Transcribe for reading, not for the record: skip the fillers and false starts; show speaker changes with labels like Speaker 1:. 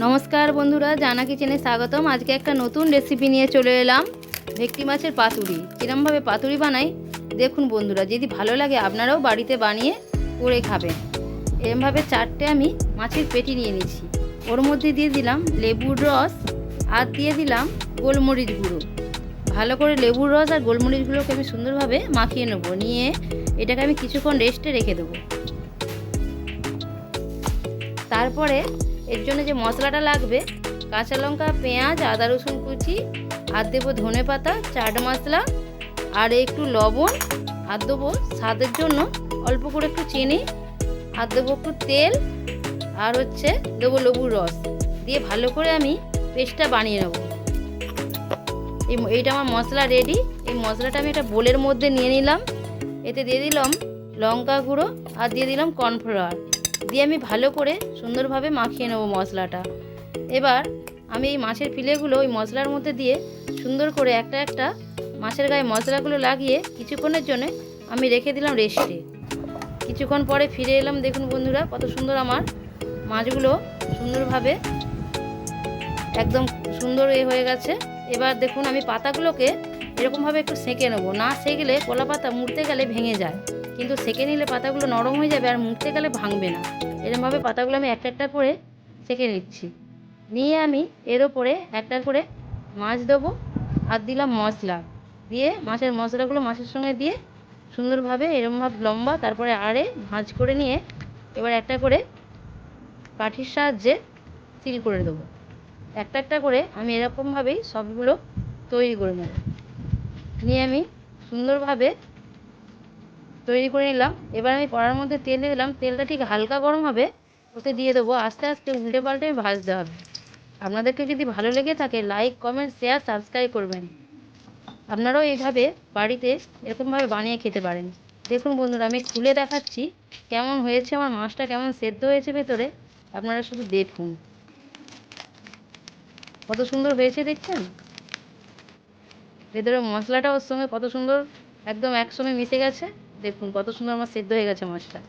Speaker 1: নমস্কার বন্ধুরা, জানা কিচেনে স্বাগতম। আজকে একটা নতুন রেসিপি নিয়ে চলে এলাম, ভেটকি মাছের পাতুরি। কিরমভাবে পাতুরি বানাই দেখুন বন্ধুরা, যদি ভালো লাগে আপনারাও বাড়িতে বানিয়ে করে খাবেন। এরমভাবে 4টে আমি মাছের পেটি নিয়ে নিচ্ছি। ওর মধ্যে দিয়ে দিলাম লেবুর রস আর দিয়ে দিলাম গোলমরিচ গুঁড়ো। ভালো করে লেবুর রস আর গোলমরিচগুলোকে আমি সুন্দরভাবে মাখিয়ে নেবো। নিয়ে এটাকে আমি কিছুক্ষণ রেস্টে রেখে দেবো। তারপরে এর জন্য যে মশলাটা লাগবে, কাঁচা লঙ্কা, পেঁয়াজ, আদা রসুন কুচি, আর দেবো ধনে পাতা, চাট মশলা, আর একটু লবণ, আর দেবো স্বাদের জন্য অল্প করে একটু চিনি, আর দেবো একটু তেল, আর দেবো লেবুর রস দিয়ে ভালো করে আমি পেস্টটা বানিয়ে নেব। এইটা আমার মশলা রেডি। এই মশলাটা আমি একটা বোলের মধ্যে নিয়ে নিলাম। এতে দিয়ে দিলাম লঙ্কা গুঁড়ো আর দিয়ে দিলাম কর্নফ্লাওয়ার দিয়ে আমি ভালো করে সুন্দরভাবে মাখিয়ে নেব মশলাটা। এবার আমি এই মাছের ফিলেগুলো ওই মশলার মধ্যে দিয়ে সুন্দর করে একটা একটা মাছের গায়ে মশলাগুলো লাগিয়ে কিছুক্ষণের জন্য আমি রেখে দিলাম রেস্টে। কিছুক্ষণ পরে ফিরে এলাম। দেখুন বন্ধুরা, কত সুন্দর আমার মাছগুলো সুন্দরভাবে একদম সুন্দর হয়ে গেছে। এবার দেখুন আমি পাতাগুলোকে এরকমভাবে একটু সেঁকে নেবো। না সেঁকলে কলা পাতা মুড়তে গেলে ভেঙে যায়, কিন্তু সেঁকে নিলে পাতাগুলো নরম হয়ে যাবে আর মুড়তে গেলে ভাঙবে না। এরকমভাবে পাতাগুলো আমি একটা একটা করে সেঁকে নিচ্ছি। নিয়ে আমি এর ওপরে একটা করে মাছ দেবো আর দিলাম মশলা দিয়ে, মাছের মশলাগুলো মাছের সঙ্গে দিয়ে সুন্দরভাবে এরকমভাবে লম্বা তারপরে আড়ে ভাঁজ করে নিয়ে এবার একটা করে কাঠির সাহায্যে সিল করে দেবো। একটা একটা করে আমি এরকমভাবেই সবগুলো তৈরি করে নেব। নিয়ে আমি সুন্দরভাবে তৈরি করে নিলাম। এবার আমি কড়ার মধ্যে তেল দিয়ে দিলাম। তেলটা ঠিক হালকা গরম হবে, ওতে দিয়ে দেবো। আস্তে আস্তে উল্টে পাল্টে ভাজতে হবে। আপনাদেরকে যদি ভালো লেগে থাকে লাইক, কমেন্ট, শেয়ার, সাবস্ক্রাইব করবেন। আপনারাও এইভাবে বাড়িতে এরকমভাবে বানিয়ে খেতে পারেন। দেখুন বন্ধুরা, আমি খুলে দেখাচ্ছি কেমন হয়েছে আমার মাছটা, কেমন সেদ্ধ হয়েছে ভেতরে। আপনারা শুধু দেখুন কত সুন্দর হয়েছে, দেখছেন? ভেতরে মশলাটা ওর সঙ্গে কত সুন্দর একদম একসঙ্গে মিশে গেছে। দেখুন কত সুন্দর আমার সেদ্ধ হয়ে গেছে মাছটা।